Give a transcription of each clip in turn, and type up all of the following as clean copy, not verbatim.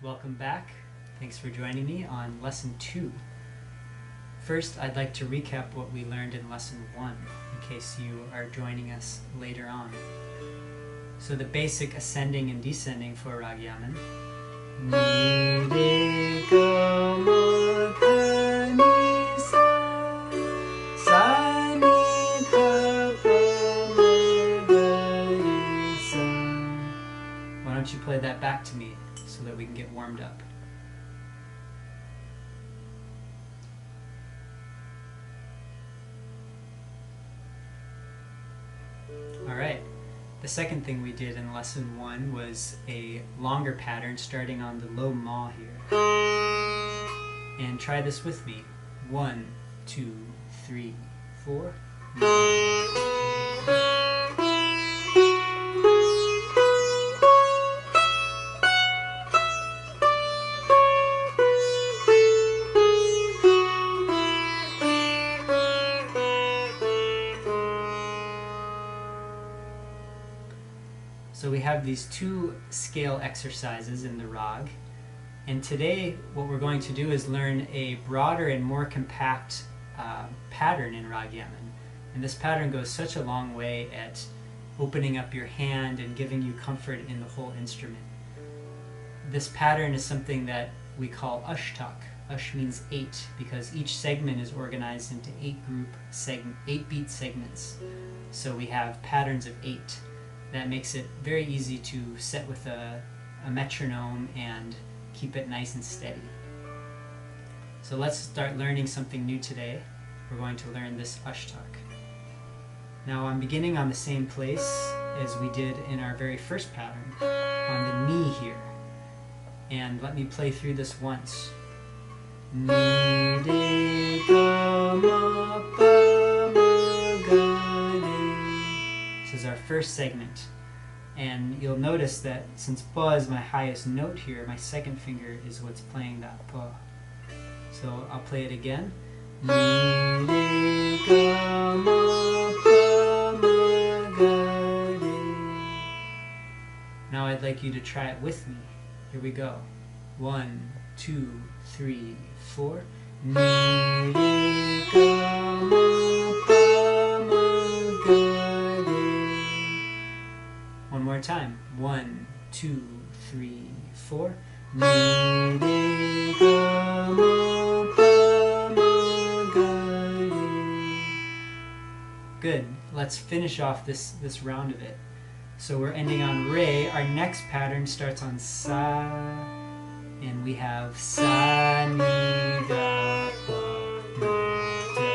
Welcome back. Thanks for joining me on Lesson 2. First, I'd like to recap what we learned in Lesson 1, in case you are joining us later on. So the basic ascending and descending for Rag Yaman. Ni, re, ga, ma, pa, ni, sa. Sa, ni, pa, pa, ma, ga, re, sa. Why don't you play that back to me so that we can get warmed up? Alright, the second thing we did in Lesson 1 was a longer pattern starting on the low ma here. And try this with me. 1, 2, 3, 4. So we have these two scale exercises in the rag, and today what we're going to do is learn a broader and more compact pattern in Rag Yaman. And this pattern goes such a long way at opening up your hand and giving you comfort in the whole instrument. This pattern is something that we call Ashtak. Ash means 8 because each segment is organized into 8 beat segments. So we have patterns of 8. That makes it very easy to set with a metronome and keep it nice and steady. So let's start learning something new today. We're going to learn this Ashtak. Now I'm beginning on the same place as we did in our very first pattern, on the knee here. And let me play through this once. Ni, re, ga, ma, pa, ma, ga, re. This is our first segment. And you'll notice that since pa is my highest note here, my second finger is what's playing that pa. So I'll play it again. Ni, re, ga, ma, pa, ma, ga, re. Now I'd like you to try it with me. Here we go. 1, 2, 3, 4. Ni, re, ga, ma, pa, ma, ga, re. One more time. 1, 2, 3, 4. Ni, re, ga, ma, pa, ma, ga, re. Good. Let's finish off this round of it. So we're ending on re. Our next pattern starts on sa, and we have sa, ni, da, pa, ma, da,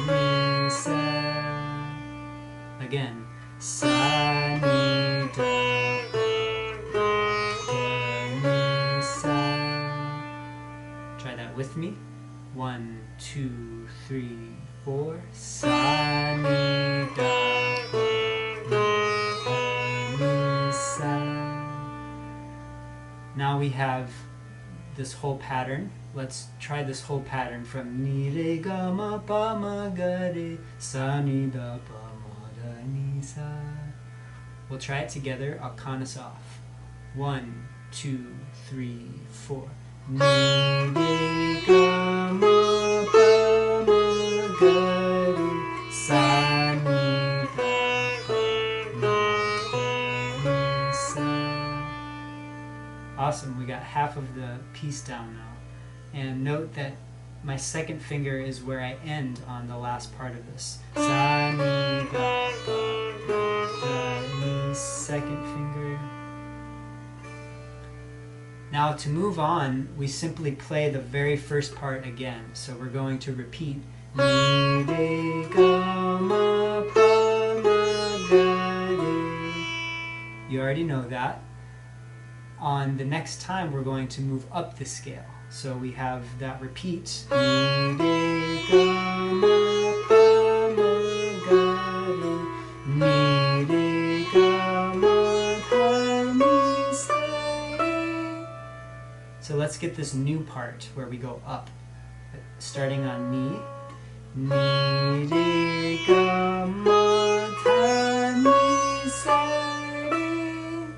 ni, sa. Again, sa, ni, da, pa, ma, da, ni, sa. Try that with me. 1, 2, 3, 4. Sa, ni, da, pa, ma, da, ni, sa. Now we have this whole pattern. Let's try this whole pattern from ni, re, ga, ma, pa, ma, ga, re, sa, ni, da, pa, ma, da, ni, sa. We'll try it together. I'll count us off. 1, 2, 3, 4. Ni, re, ga, ma, pa, ma, ga, re, sa, ni, da, pa, ma, da, ni, sa. Awesome, we got half of the piece down now. And note that my second finger is where I end on the last part of this. Sa, ni, da, pa, ma, da, ni, second finger. Now to move on, we simply play the very first part again. So we're going to repeat ni, re, ga, ma, pa, ma, ga, re. You already know that. On the next time, we're going to move up the scale. So we have that repeat. Ni, re, ga, ma, pa, ma, ga, re. Ni, re, ga, ma, pa, ni, sa, re. So let's get this new part where we go up, starting on ni. Ni, re, ga, ma, pa, ni, sa, re.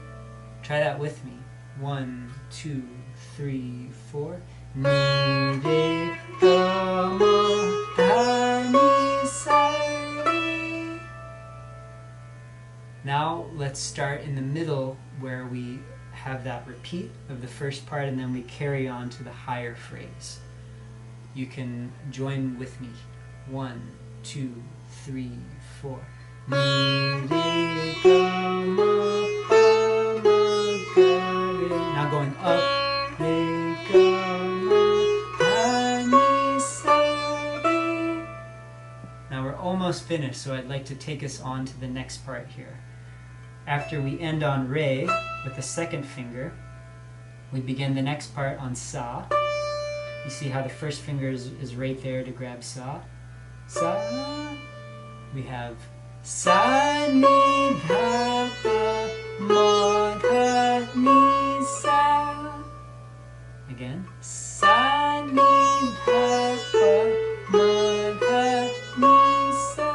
Try that with me. 1, 2, 3, 4. Ni, re, ga, ma, pa, ni, sa, re. Now let's start in the middle where we have that repeat of the first part and then we carry on to the higher phrase. You can join with me. 1, 2, 3, 4. Mi, re, ga, ma, pa, ma, ga, re. Now going up. Re, ga, ma, pa, ni, sa, re. Now we're almost finished, so I'd like to take us on to the next part here. After we end on re with the second finger, we begin the next part on sa. You see how the first finger is right there to grab sa. Sa. We have sa, ni, dha, pa, ma, dha, ni, sa. Again. Sa, ni, dha, pa, ma, dha, ni, sa.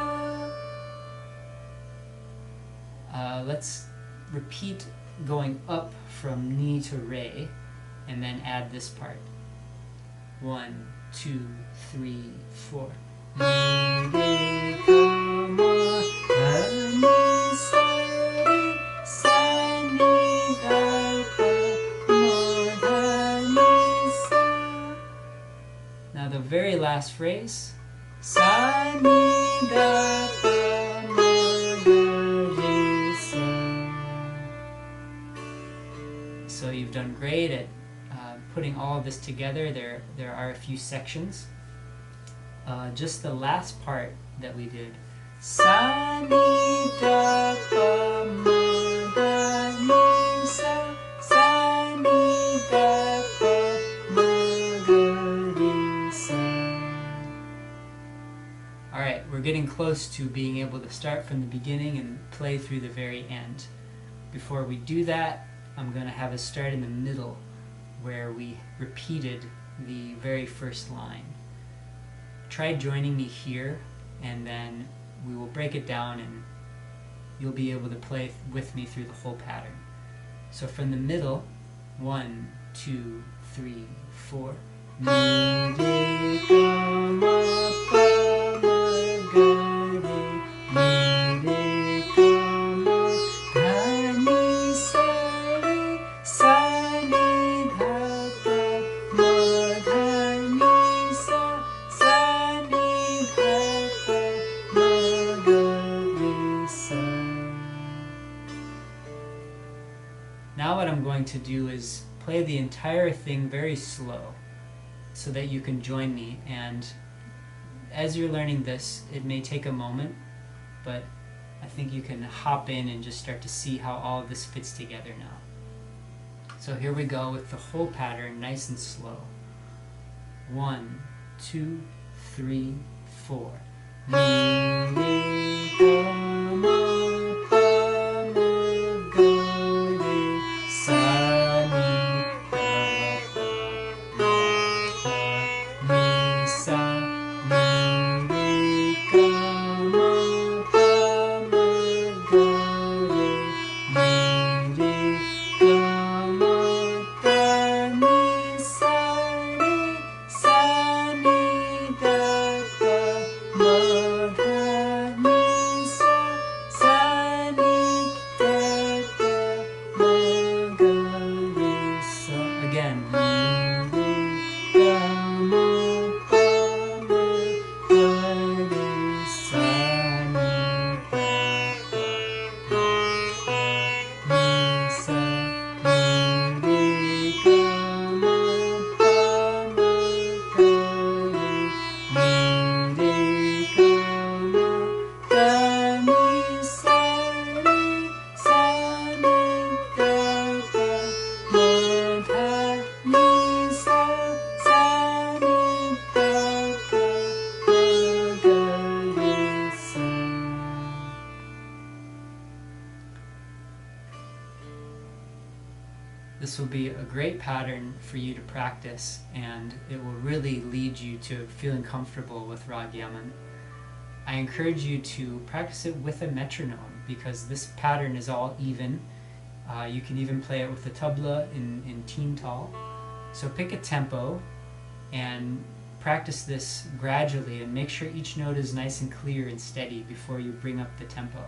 Let's repeat going up from ni to re and then add this part. 1, 2, 3, 4. Mi, re, ga, ma, pa, ni, sa, re, sa, ni, da, pa, ma, da, ni, sa. Now the very last phrase. Sa, ni, da, pa, ma, da, re, sa. So you've done great at putting all of this together. There are a few sections. Just the last part that we did. Sa, ni, da, pa, ma, da, ni, sa. Sa, ni, da, pa, ma, da, re, sa. Alright, we're getting close to being able to start from the beginning and play through the very end. Before we do that, I'm going to have us start in the middle where we repeated the very first line. Try joining me here and then we will break it down and you'll be able to play with me through the whole pattern. So from the middle, 1, 2, 3, 4. Mi, re, ga, ma, pa, ma, ga, re. Mi, re, ga, ma, pa, ni, sa, re. Sa, ni, dha, pa, ma, dha, ni, sa. Sa, ni, dha, pa, ma, ga, re, sa. Now what I'm going to do is play the entire thing very slow so that you can join me, and as you're learning this, it may take a moment, but I think you can hop in and just start to see how all of this fits together now. So here we go with the whole pattern, nice and slow. 1, 2, 3, 4. Mi, re, ga, ma, pa, ma, ga, re. Sa, ni, da, pa, ma, dha, ni, sa. Mi, re, ga, ma, pa, ma, ga, re. Mi, re, ga, ma, pa, ni, sa, re. Sa, ni, da, pa, ma, dha, ni, sa. Sa, ni, da, pa, ma, ga, re, sa. Again. Mi, re, ga, ma, pa, ma, ga, re, sa, ni, da, pa, ma, dha, ni, sa. Mi, re, ga, ma, pa, ma, ga, re. Mi, re, ga, ma, dha, ni, sa, re. Sa, ni, da, pa, ma, dha, ni, sa. Sa, ni, da, pa, ma, ga, re, sa. This will be a great pattern for you to practice, and it will really lead you to feeling comfortable with Rag Yaman. I encourage you to practice it with a metronome because this pattern is all even. You can even play it with the tabla in teen tal. So pick a tempo and practice this gradually, and make sure each note is nice and clear and steady before you bring up the tempo.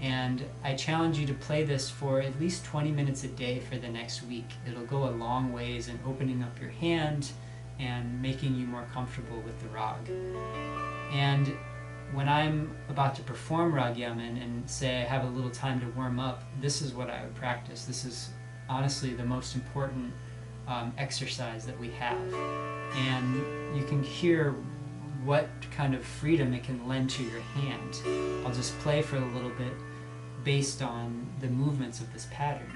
And I challenge you to play this for at least 20 minutes a day for the next week. It'll go a long ways in opening up your hand and making you more comfortable with the rag. And when I'm about to perform Rag Yaman and say I have a little time to warm up, this is what I would practice. This is honestly the most important exercise that we have. And you can hear what kind of freedom it can lend to your hand. I'll just play for a little bit based on the movements of this pattern.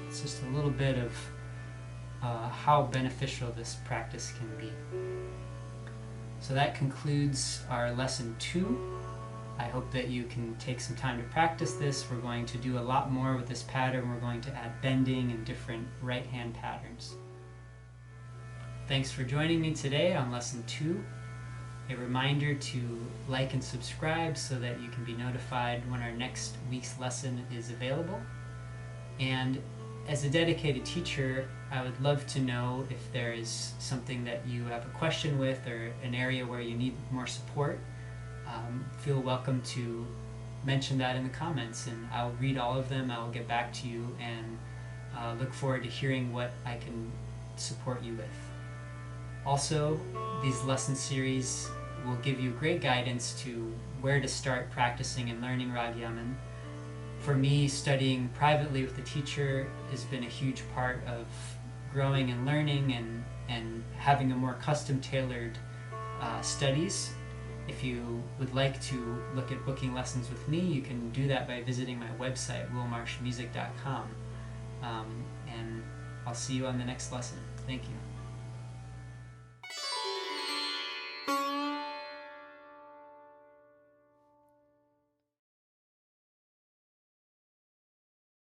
It's just a little bit of how beneficial this practice can be. So that concludes our lesson 2. I hope that you can take some time to practice this. We're going to do a lot more with this pattern. We're going to add bending and different right hand patterns. Thanks for joining me today on lesson 2. A reminder to like and subscribe so that you can be notified when our next week's lesson is available. And as a dedicated teacher, I would love to know if there is something that you have a question with or an area where you need more support. Feel welcome to mention that in the comments, and I'll read all of them. I'll get back to you, and look forward to hearing what I can support you with. Also, these lesson series will give you great guidance to where to start practicing and learning Rag Yaman. For me, studying privately with the teacher has been a huge part of growing and learning and having a more custom-tailored studies. If you would like to look at booking lessons with me, you can do that by visiting my website, willmarshmusic.com. And I'll see you on the next lesson. Thank you.